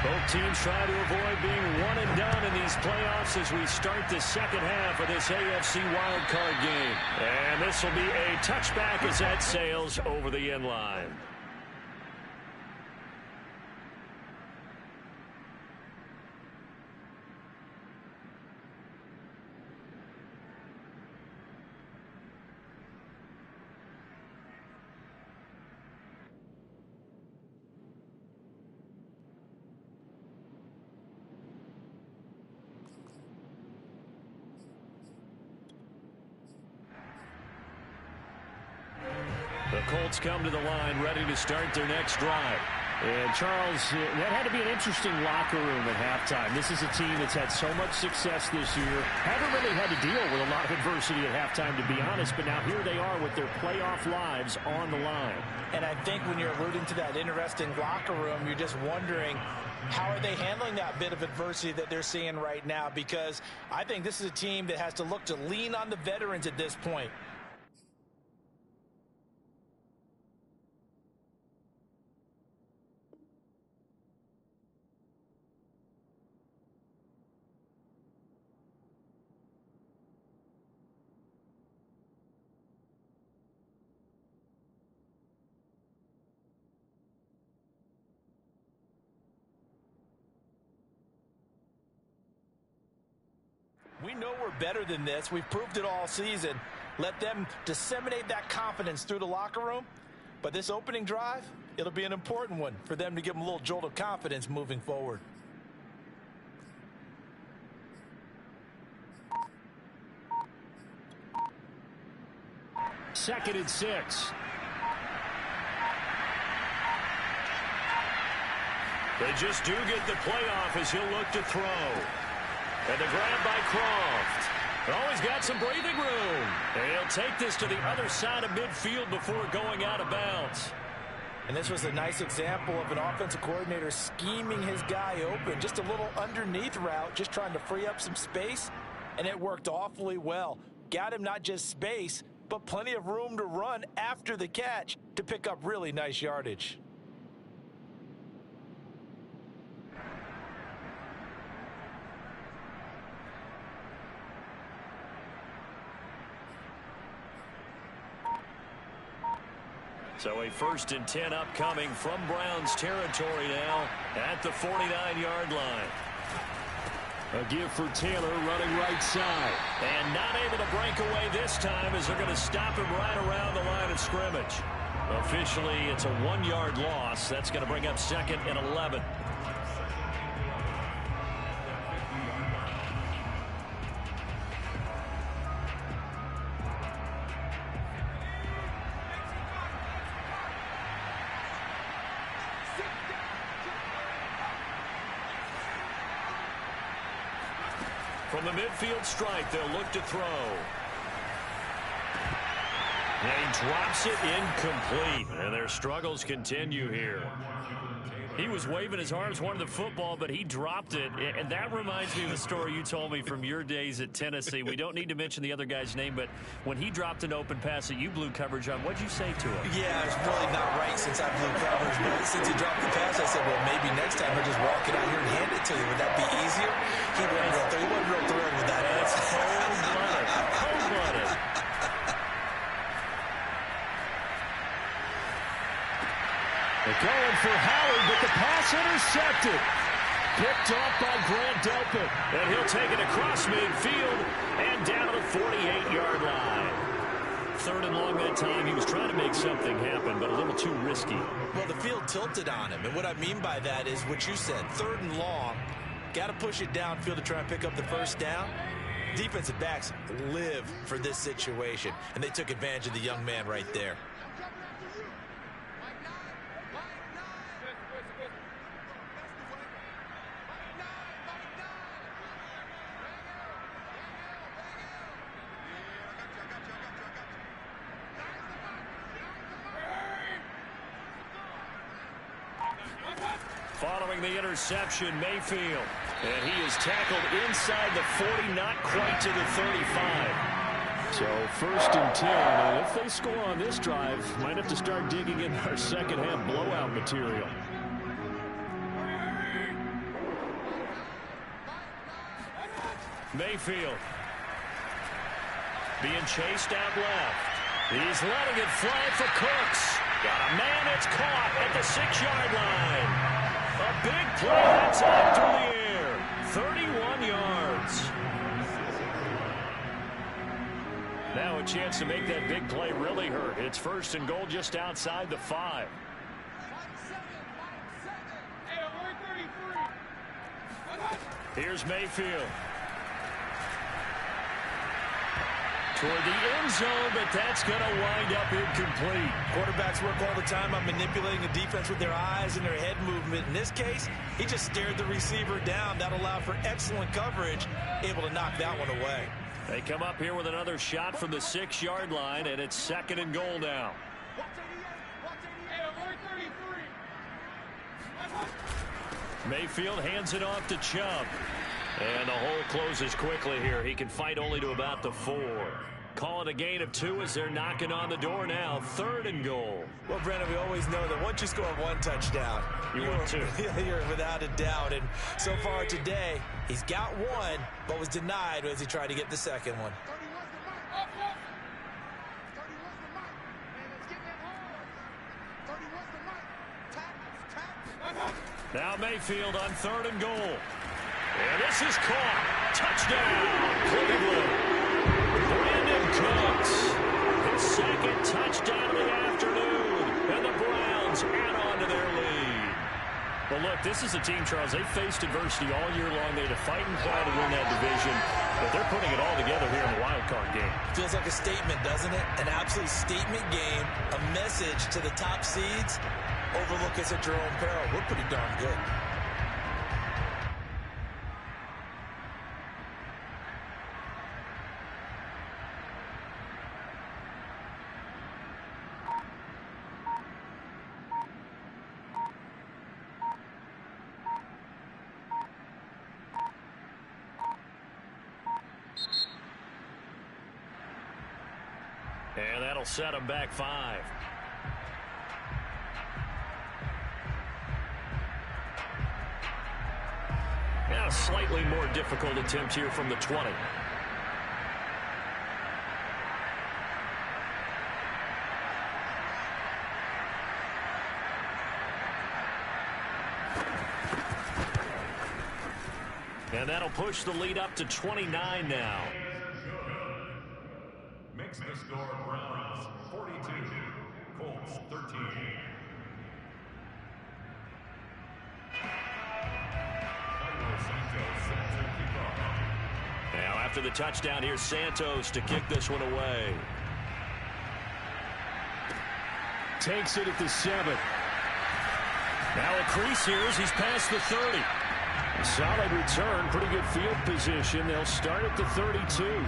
Both teams try to avoid being one and done in these playoffs as we start the second half of this AFC wildcard game. And this will be a touchback as that sails over the end line. The Colts come to the line ready to start their next drive. And, Charles, that had to be an interesting locker room at halftime. This is a team that's had so much success this year. Haven't really had to deal with a lot of adversity at halftime, to be honest. But now here they are with their playoff lives on the line. And I think when you're alluding to that interesting locker room, you're just wondering, how are they handling that bit of adversity that they're seeing right now? Because I think this is a team that has to look to lean on the veterans at this point. We know we're better than this. We've proved it all season. Let them disseminate that confidence through the locker room. But this opening drive, it'll be an important one for them to give them a little jolt of confidence moving forward. Second and 6. They just do get the playoff as he'll look to throw. And the grab by Croft. Always got some breathing room. And he'll take this to the other side of midfield before going out of bounds. And this was a nice example of an offensive coordinator scheming his guy open. Just a little underneath route, just trying to free up some space. And it worked awfully well. Got him not just space, but plenty of room to run after the catch to pick up really nice yardage. So a 1st and 10 upcoming from Browns territory now at the 49-yard line. A give for Taylor running right side. And not able to break away this time as they're going to stop him right around the line of scrimmage. Officially, it's a 1-yard loss. That's going to bring up 2nd and 11. From the midfield strike, they'll look to throw. And he drops it incomplete. And their struggles continue here. He was waving his arms, wanted the football, but he dropped it. And that reminds me of a story you told me from your days at Tennessee. We don't need to mention the other guy's name, but when he dropped an open pass that you blew coverage on, what'd you say to him? Yeah, it's really not right since I blew coverage, but since he dropped the pass, I said, well, maybe next time he'll just walk it out here and hand it to you. Would that be easier? He wasn't real thrilled with that. That's cold-blooded. Cold-blooded. They're going for Howard, but the pass intercepted. Picked off by Grant Delpit. And he'll take it across midfield and down to the 48-yard line. 3rd and long that time. He was trying to make something happen, but a little too risky. Well, the field tilted on him. And what I mean by that is what you said. 3rd and long. Got to push it downfield to try and pick up the first down. Defensive backs live for this situation. And they took advantage of the young man right there. Following the interception, Mayfield. And he is tackled inside the 40, not quite to the 35. So 1st and 10, and if they score on this drive, might have to start digging in our second half blowout material. Mayfield being chased out left. He's letting it fly for Cooks. Got a man that's caught at the 6-yard line. A big play that's out through the air. 31 yards. Now a chance to make that big play really hurt. It's 1st and goal just outside the 5. Here's Mayfield. Toward the end zone, but that's going to wind up incomplete. Quarterbacks work all the time on manipulating the defense with their eyes and their head movement. In this case, he just stared the receiver down. That allowed for excellent coverage, able to knock that one away. They come up here with another shot from the 6-yard line, and it's 2nd and goal now. Mayfield hands it off to Chubb. And the hole closes quickly here. He can fight only to about the 4. Call it a gain of 2 as they're knocking on the door now. 3rd and goal. Well, Brennan, we always know that once you score 1 touchdown, you want 2. You're without a doubt. And so far today, he's got 1, but was denied as he tried to get the 2nd one. Now Mayfield on 3rd and goal. And this is caught. Touchdown, Cleveland. Brandon Cooks. His 2nd touchdown of the afternoon. And the Browns add on to their lead. Well, look, this is a team, Charles, they faced adversity all year long. They had to fight and claw to win that division. But they're putting it all together here in the wild card game. Feels like a statement, doesn't it? An absolute statement game. A message to the top seeds. Overlook us at your own peril. We're pretty darn good. And that'll set them back 5. Now a slightly more difficult attempt here from the 20. And that'll push the lead up to 29 now. Makes the score Browns 42, Colts 13. Now after the touchdown, here's Santos to kick this one away. Takes it at the 7. Now a crease here as he's past the 30. Solid return, pretty good field position. They'll start at the 32.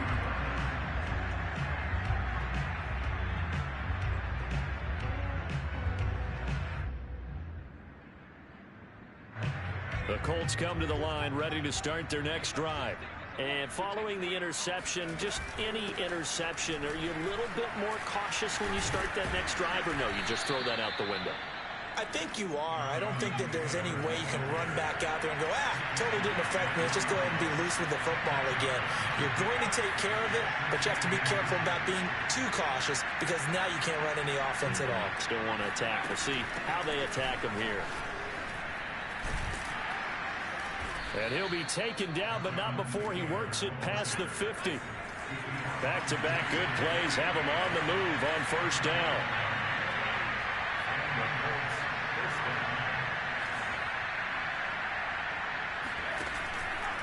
The Colts come to the line ready to start their next drive. And following the interception, just any interception, are you a little bit more cautious when you start that next drive, or no, you just throw that out the window? I think you are. I don't think that there's any way you can run back out there and go, totally didn't affect me. Let's just go ahead and be loose with the football again. You're going to take care of it, but you have to be careful about being too cautious because now you can't run any offense at all. Still want to attack. We'll see how they attack him here. And he'll be taken down, but not before he works it past the 50. Back-to-back good plays have him on the move on 1st down.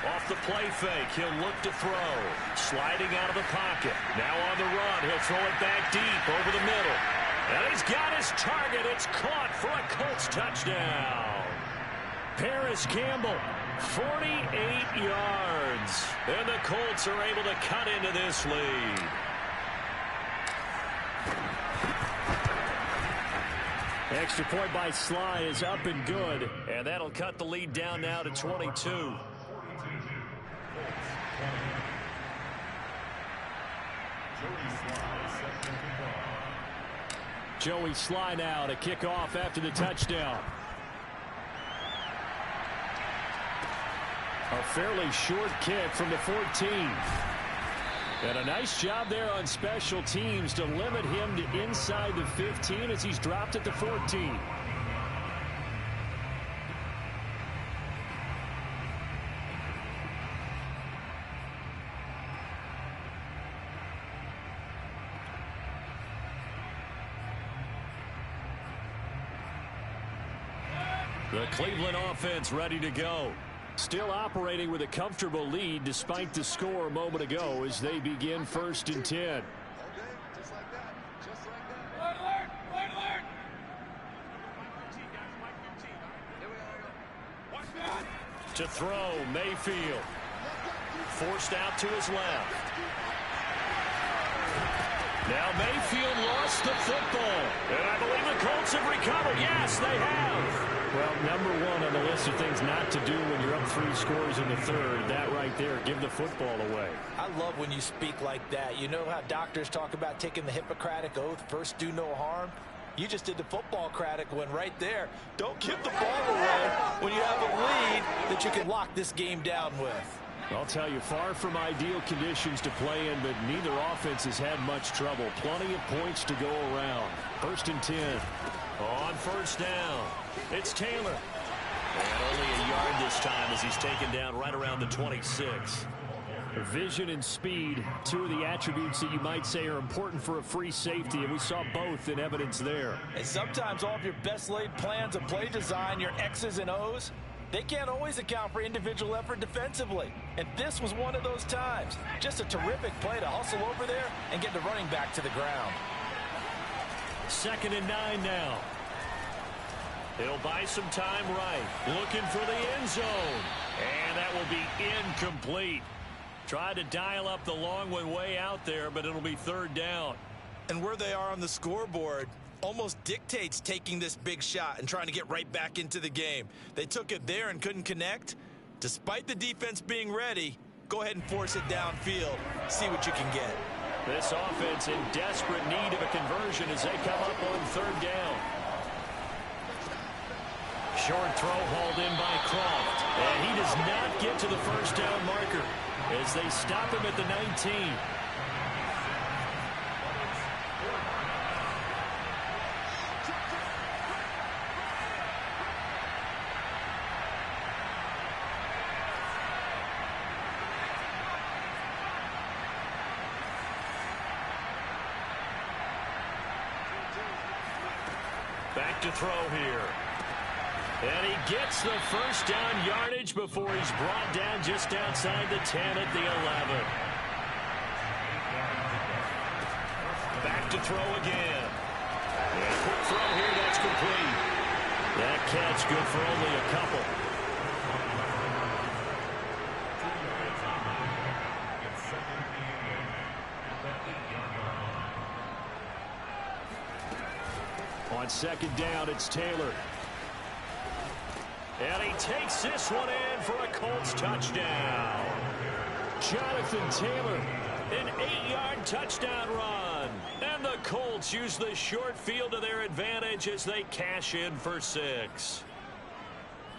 Off the play fake, he'll look to throw. Sliding out of the pocket. Now on the run, he'll throw it back deep over the middle. And he's got his target. It's caught for a Colts touchdown. Paris Campbell, 48 yards. And the Colts are able to cut into this lead. Extra point by Sly is up and good. And that'll cut the lead down now to 22. Joey Sly now to kick off after the touchdown. A fairly short kick from the 14. And a nice job there on special teams to limit him to inside the 15 as he's dropped at the 14. The Cleveland offense ready to go. Still operating with a comfortable lead despite the score a moment ago as they begin 1st and 10. To throw, Mayfield. Forced out to his left. Now Mayfield lost the football. And I believe the Colts have recovered. Yes, they have. Well, number one on the list of things not to do when you're up 3 scores in the third. That right there, give the football away. I love when you speak like that. You know how doctors talk about taking the Hippocratic Oath, first do no harm? You just did the football-cratic one right there. Don't give the ball away when you have a lead that you can lock this game down with. I'll tell you, far from ideal conditions to play in, but neither offense has had much trouble. Plenty of points to go around. 1st and 10. On 1st down, it's Taylor. And only a yard this time as he's taken down right around the 26. Vision and speed, 2 of the attributes that you might say are important for a free safety, and we saw both in evidence there. And sometimes all of your best laid plans of play design, your X's and O's, they can't always account for individual effort defensively. And this was one of those times. Just a terrific play to hustle over there and get the running back to the ground. 2nd and 9 now. He'll buy some time right. Looking for the end zone. And that will be incomplete. Tried to dial up the long one way out there, but it'll be 3rd down. And where they are on the scoreboard almost dictates taking this big shot and trying to get right back into the game. They took it there and couldn't connect. Despite the defense being ready, go ahead and force it downfield. See what you can get. This offense in desperate need of a conversion as they come up on 3rd down. Short throw hauled in by Croft. And he does not get to the 1st down marker as they stop him at the 19. Back to throw here. And he gets the 1st down yardage before he's brought down just outside the 10 at the 11. Back to throw again. And a quick throw here, that's complete. That catch good for only a couple. On 2nd down, it's Taylor. And he takes this one in for a Colts touchdown. Jonathan Taylor, an 8-yard touchdown run. And the Colts use the short field to their advantage as they cash in for 6.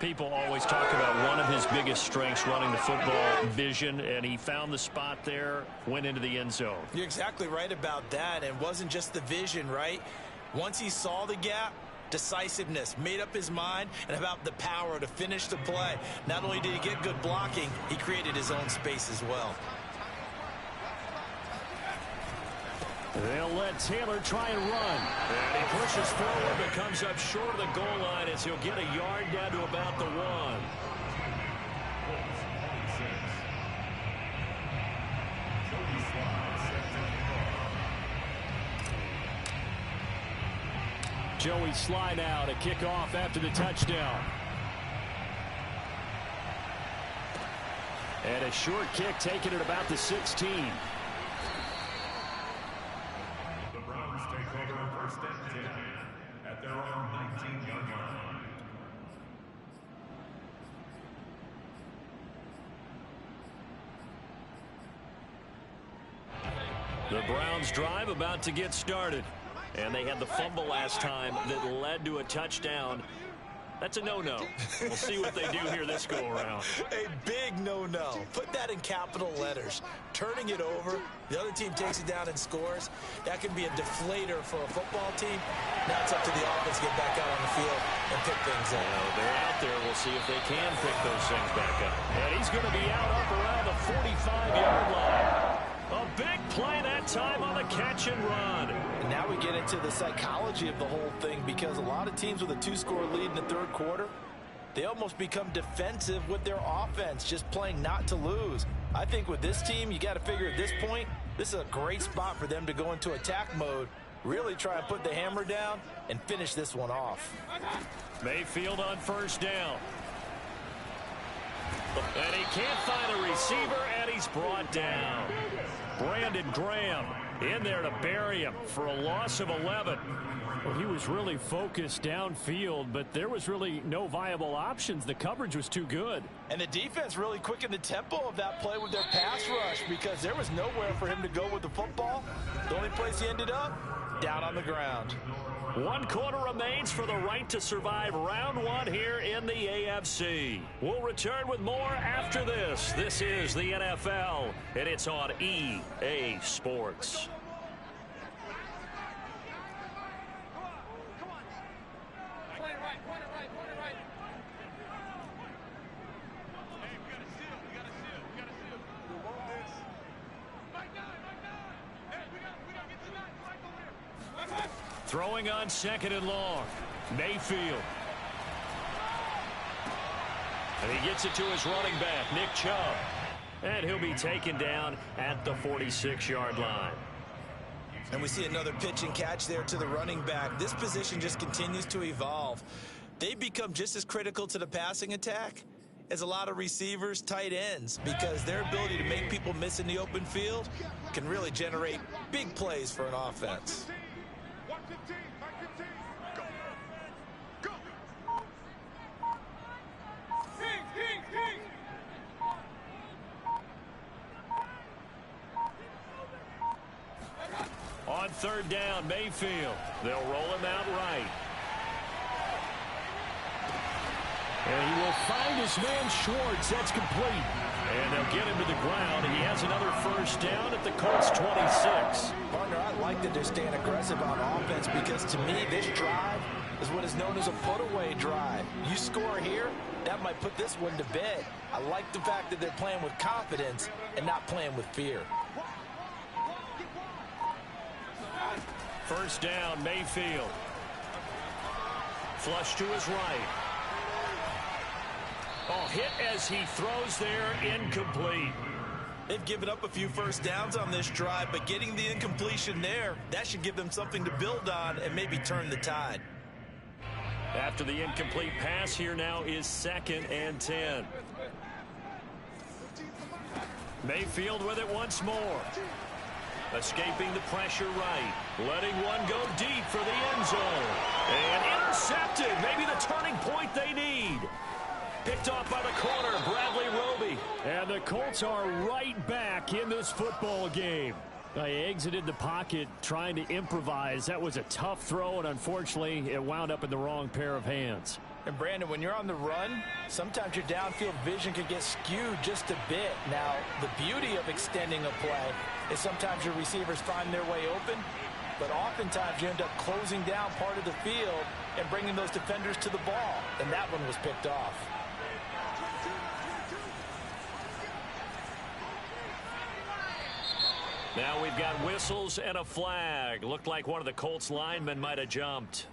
People always talk about one of his biggest strengths running the football, vision, and he found the spot there, went into the end zone. You're exactly right about that. And it wasn't just the vision, right? Once he saw the gap, decisiveness, made up his mind, and about the power to finish the play. Not only did he get good blocking, he created his own space as well. They'll let Taylor try and run. And he pushes forward but comes up short of the goal line as he'll get a yard down to about the 1. Joey slide out, a kickoff after the touchdown. And a short kick taken at about the 16. The Browns take over 1st and 10 at their own 19-yard line. The Browns drive about to get started. And they had the fumble last time that led to a touchdown. That's a no-no. We'll see what they do here this go-around. A big no-no. Put that in capital letters. Turning it over, the other team takes it down and scores. That can be a deflator for a football team. Now it's up to the offense to get back out on the field and pick things up. They're out there. We'll see if they can pick those things back up. And he's going to be out up around the 45-yard line. A big play that time on the catch and run. And now we get into the psychology of the whole thing, because a lot of teams with a 2-score lead in the third quarter, they almost become defensive with their offense, just playing not to lose. I think with this team, you got to figure at this point, this is a great spot for them to go into attack mode, really try and put the hammer down and finish this one off. Mayfield on first down. And he can't find a receiver, and he's brought down. Brandon Graham in there to bury him for a loss of 11. Well, he was really focused downfield, but there was really no viable options. The coverage was too good. And the defense really quickened the tempo of that play with their pass rush, because there was nowhere for him to go with the football. The only place he ended up, down on the ground. 1 quarter remains for the right to survive round 1 here in the AFC. We'll return with more after this. This is the NFL, and it's on EA Sports. Throwing on 2nd and long. Mayfield. And he gets it to his running back, Nick Chubb. And he'll be taken down at the 46-yard line. And we see another pitch and catch there to the running back. This position just continues to evolve. They become just as critical to the passing attack as a lot of receivers, tight ends, because their ability to make people miss in the open field can really generate big plays for an offense. On 3rd down, Mayfield. They'll roll him out right. And he will find his man Schwartz. That's complete. And they'll get him to the ground. He has another first down at the Colts 26. Partner, I like that they're staying aggressive on offense, because to me, this drive is what is known as a put-away drive. You score here, that might put this one to bed. I like the fact that they're playing with confidence and not playing with fear. First down, Mayfield. Flush to his right. Oh, hit as he throws there, incomplete. They've given up a few first downs on this drive, but getting the incompletion there, that should give them something to build on and maybe turn the tide. After the incomplete pass, here now is 2nd and 10. Mayfield with it once more. Escaping the pressure right. Letting one go deep for the end zone. And intercepted. Maybe the turning point they need. Picked off by the corner, Bradley Roby. And the Colts are right back in this football game. They exited the pocket trying to improvise. That was a tough throw, and unfortunately, it wound up in the wrong pair of hands. And Brandon, when you're on the run, sometimes your downfield vision can get skewed just a bit. Now, the beauty of extending a play is sometimes your receivers find their way open, but oftentimes you end up closing down part of the field and bringing those defenders to the ball, and that one was picked off. Now we've got whistles and a flag. Looked like one of the Colts linemen might have jumped.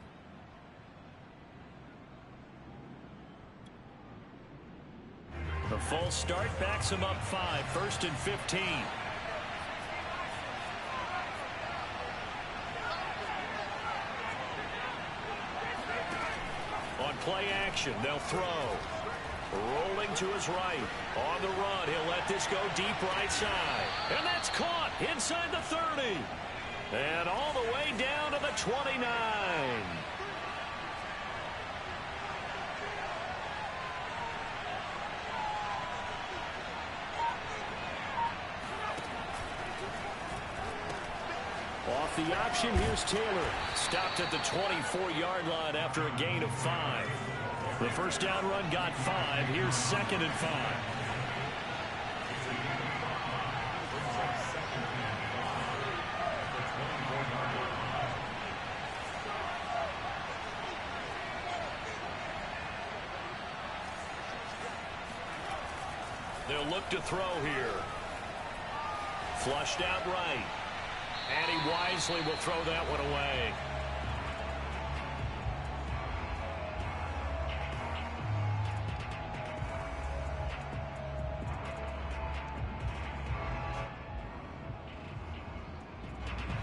The full start backs him up 5, 1st and 15. On play action, they'll throw. Rolling to his right. On the run, he'll let this go deep right side. And that's caught inside the 30. And all the way down to the 29. Off the option, here's Taylor. Stopped at the 24-yard line after a gain of 5. The first down run got 5. Here's 2nd and 5. They'll look to throw here. Flushed out right. And he wisely will throw that one away.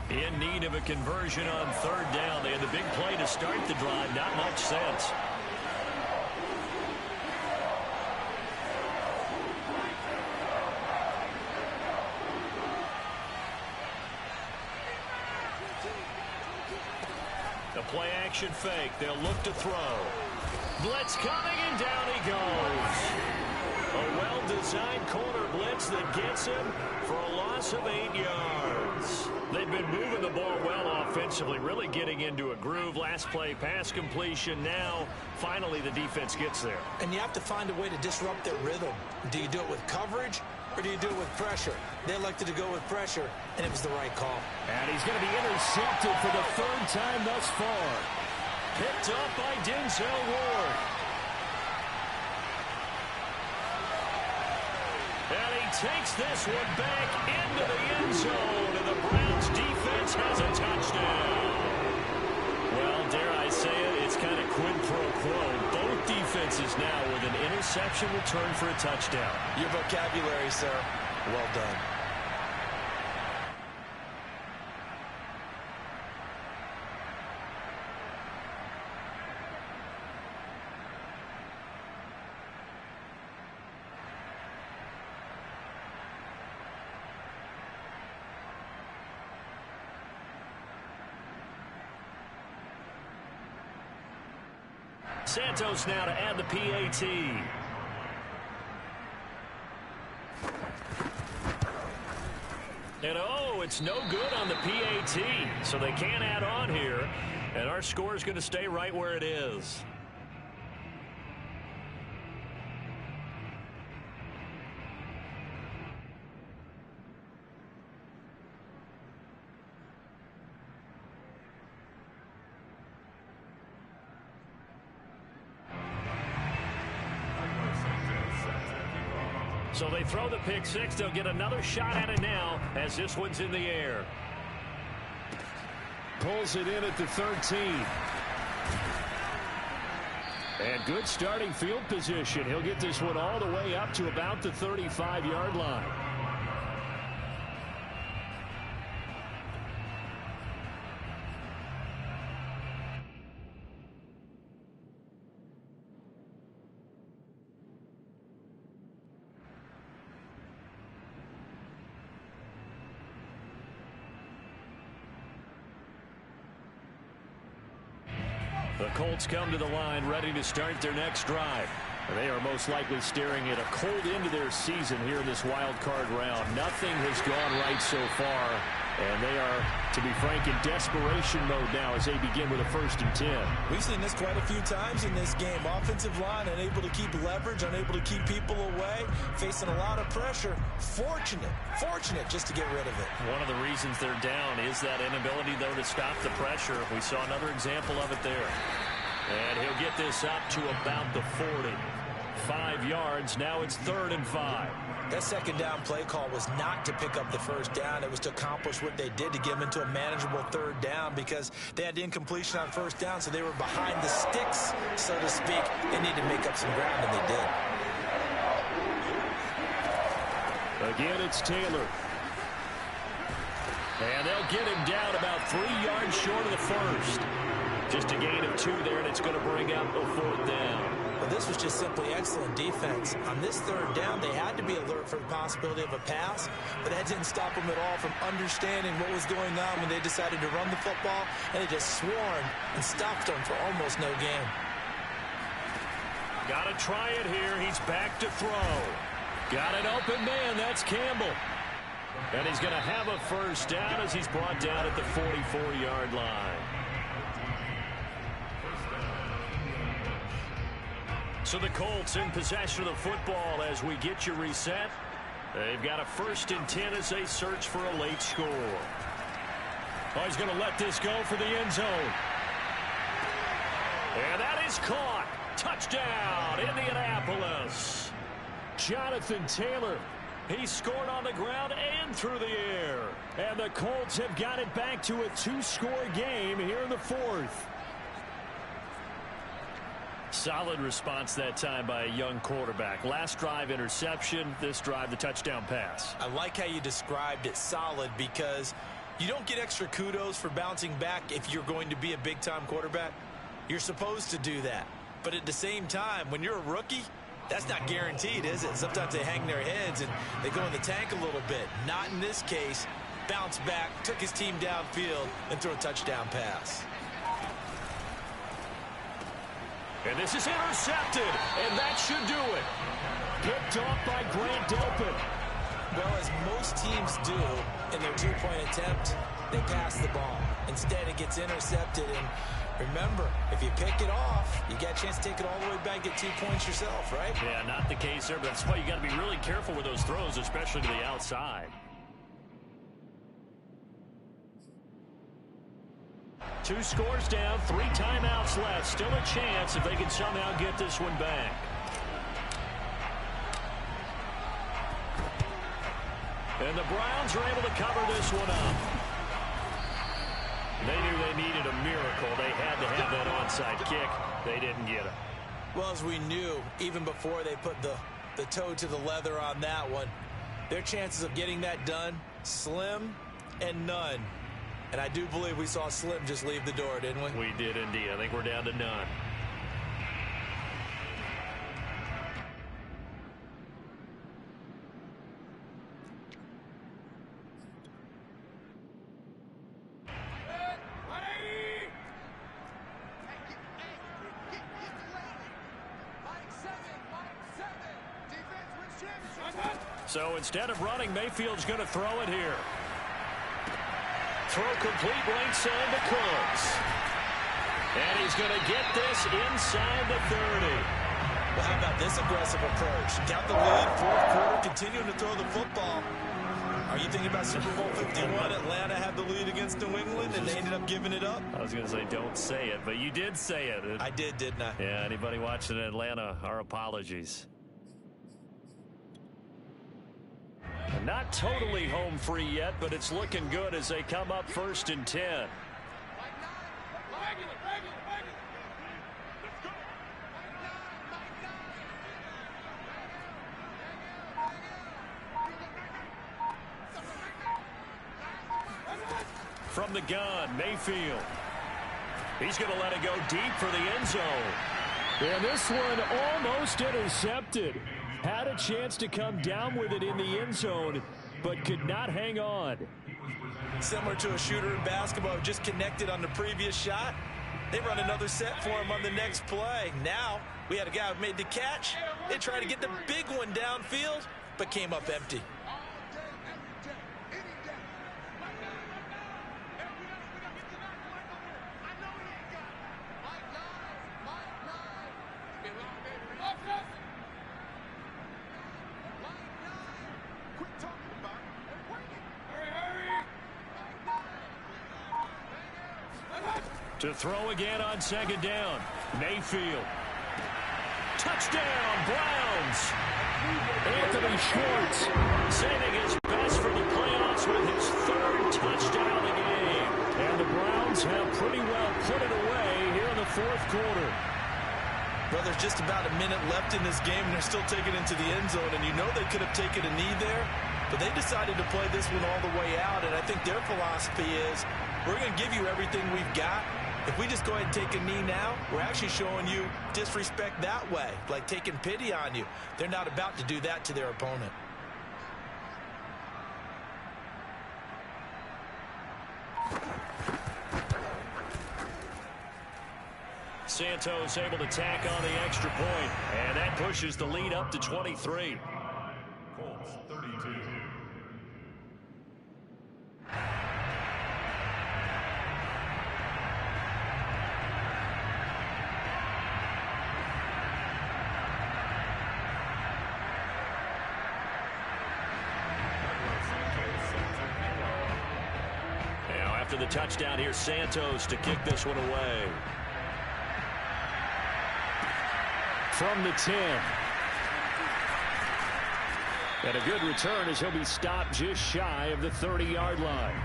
In need of a conversion on 3rd down. They had the big play to start the drive. Not much sense. The play action fake. They'll look to throw. Blitz coming, and down he goes. A well-designed corner blitz that gets him for a loss of 8 yards. They've been moving the ball well offensively, really getting into a groove. Last play, pass completion. Now, finally, the defense gets there. And you have to find a way to disrupt their rhythm. Do you do it with coverage, or do you do it with pressure? They elected to go with pressure, and it was the right call. And he's going to be intercepted for the 3rd time thus far. Picked up by Denzel Ward. And he takes this one back into the end zone, and the Browns defense has a touchdown. Well, dare I say it, it's kind of quid pro quo. Both defenses now with an interception return for a touchdown. Your vocabulary, sir. Well done. Santos now to add the PAT. And oh, it's no good on the PAT, so they can't add on here. And our score is going to stay right where it is. So they throw the pick six. They'll get another shot at it now as this one's in the air. Pulls it in at the 13. And good starting field position. He'll get this one all the way up to about the 35-yard line. The Colts come to the line ready to start their next drive. They are most likely staring at a cold end to their season here in this wild card round. Nothing has gone right so far, and they are, to be frank, in desperation mode now as they begin with a 1st and 10. We've seen this quite a few times in this game. Offensive line unable to keep leverage, unable to keep people away, facing a lot of pressure. Fortunate just to get rid of it. One of the reasons they're down is that inability, though, to stop the pressure. We saw another example of it there. And he'll get this up to about the 40. 5 yards. Now it's 3rd and 5. That 2nd down play call was not to pick up the 1st down. It was to accomplish what they did, to get them into a manageable 3rd down, because they had incompletion on 1st down, so they were behind the sticks, so to speak. They needed to make up some ground, and they did. Again, it's Taylor. And they'll get him down about 3 yards short of the 1st. Just a gain of 2 there, and it's going to bring up a 4th down. But this was just simply excellent defense. On this 3rd down, they had to be alert for the possibility of a pass, but that didn't stop them at all from understanding what was going on when they decided to run the football, and they just swarmed and stopped them for almost no gain. Got to try it here. He's back to throw. Got an open man. That's Campbell. And he's going to have a 1st down as he's brought down at the 44-yard line. So the Colts in possession of the football as we get you reset. They've got a 1st and 10 as they search for a late score. Oh, he's going to let this go for the end zone. And that is caught. Touchdown, Indianapolis. Jonathan Taylor. He scored on the ground and through the air. And the Colts have got it back to a 2-score game here in the 4th. Solid response that time by a young quarterback. Last drive interception, this drive the touchdown pass. I like how you described it, solid, because you don't get extra kudos for bouncing back if you're going to be a big-time quarterback. You're supposed to do that. But at the same time, when you're a rookie, that's not guaranteed, is it? Sometimes they hang their heads and they go in the tank a little bit. Not in this case. Bounce back, took his team downfield, and threw a touchdown pass. And this is intercepted, and that should do it. Picked off by Grant Delpit. Well, as most teams do in their 2-point attempt, they pass the ball. Instead, it gets intercepted. And remember, if you pick it off, you got a chance to take it all the way back, get 2 points yourself, right? Yeah, not the case there, but that's why you got to be really careful with those throws, especially to the outside. 2 scores down, 3 timeouts left. Still a chance if they can somehow get this one back. And the Browns are able to cover this one up. They knew they needed a miracle. They had to have that onside kick. They didn't get it. Well, as we knew, even before they put the toe to the leather on that one, their chances of getting that done, slim and none. And I do believe we saw Slim just leave the door, didn't we? We did indeed. I think we're down to none. So instead of running, Mayfield's going to throw it here. Throw complete right side to Cooks. And he's going to get this inside the 30. Well, how about this aggressive approach? Got the lead, 4th quarter, continuing to throw the football. Are you thinking about Super Bowl 51? Atlanta had the lead against New England, and they ended up giving it up? I was going to say, don't say it, but you did say it. I did, didn't I? Yeah, anybody watching in Atlanta, our apologies. Not totally home free yet, but it's looking good as they come up 1st and 10. From the gun, Mayfield. He's going to let it go deep for the end zone. And this one almost intercepted. Had a chance to come down with it in the end zone, but could not hang on. Similar to a shooter in basketball who just connected on the previous shot. They run another set for him on the next play. Now, we had a guy who made the catch. They tried to get the big one downfield, but came up empty. To throw again on 2nd down. Mayfield. Touchdown, Browns. Anthony Schwartz saving his best for the playoffs with his 3rd touchdown of the game. And the Browns have pretty well put it away here in the 4th quarter. Well, there's just about a minute left in this game, and they're still taking it into the end zone. And you know they could have taken a knee there, but they decided to play this one all the way out. And I think their philosophy is, we're going to give you everything we've got. If we just go ahead and take a knee now, we're actually showing you disrespect that way, like taking pity on you. They're not about to do that to their opponent. Santos able to tack on the extra point, and that pushes the lead up to 23. Colts 32. after the touchdown. Here's Santos to kick this one away. From the 10. And a good return as he'll be stopped just shy of the 30-yard line.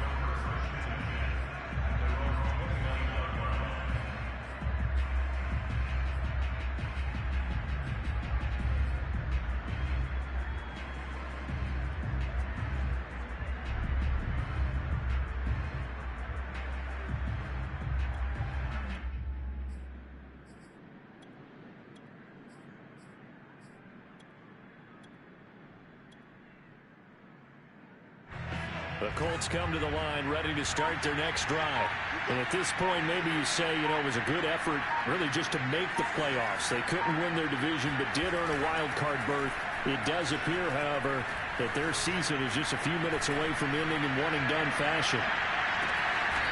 The Colts come to the line ready to start their next drive. And at this point, maybe you say, it was a good effort really just to make the playoffs. They couldn't win their division but did earn a wild card berth. It does appear, however, that their season is just a few minutes away from ending in one-and-done fashion.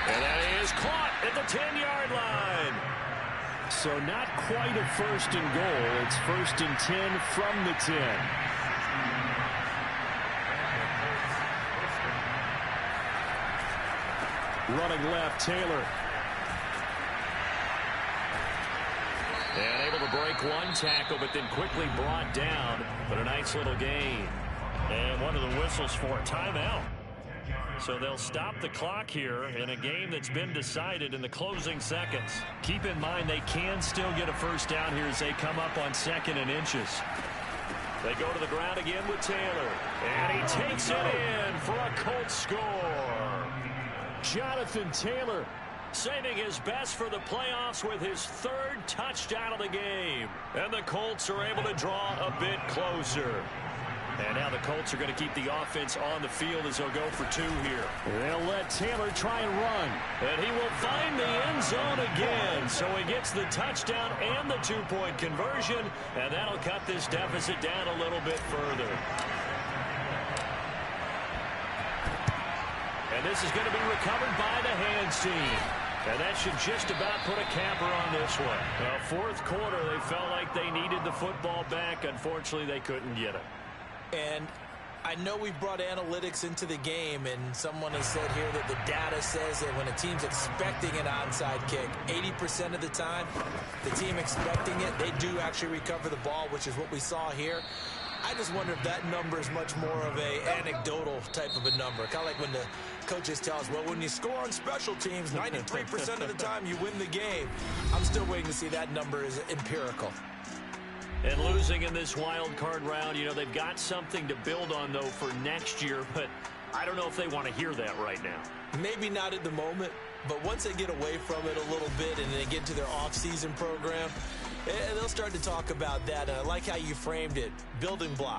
And that is caught at the 10-yard line. So not quite a first and goal. It's first and 10 from the 10. Running left, Taylor. And able to break one tackle, but then quickly brought down. But a nice little gain. And one of the whistles for a timeout. So they'll stop the clock here in a game that's been decided in the closing seconds. Keep in mind they can still get a first down here as they come up on 2nd and inches. They go to the ground again with Taylor. And he takes it in for a Colts score. Jonathan Taylor saving his best for the playoffs with his 3rd touchdown of the game. And the Colts are able to draw a bit closer. And now the Colts are going to keep the offense on the field as they'll go for 2 here. They'll let Taylor try and run. And he will find the end zone again. So he gets the touchdown and the 2-point conversion. And that'll cut this deficit down a little bit further. And this is going to be recovered by the hands team. And that should just about put a capper on this one. Well, 4th quarter, they felt like they needed the football back. Unfortunately, they couldn't get it. And I know we've brought analytics into the game, and someone has said here that the data says that when a team's expecting an onside kick, 80% of the time, the team expecting it, they do actually recover the ball, which is what we saw here. I just wonder if that number is much more of a anecdotal type of a number. Kind of like when the coaches tell us, well, when you score on special teams, 93% of the time you win the game. I'm still waiting to see that number is empirical. And losing in this wild card round, they've got something to build on, though, for next year. But I don't know if they want to hear that right now. Maybe not at the moment, but once they get away from it a little bit and they get into their off-season program, they'll start to talk about that. And I like how you framed it, building blocks.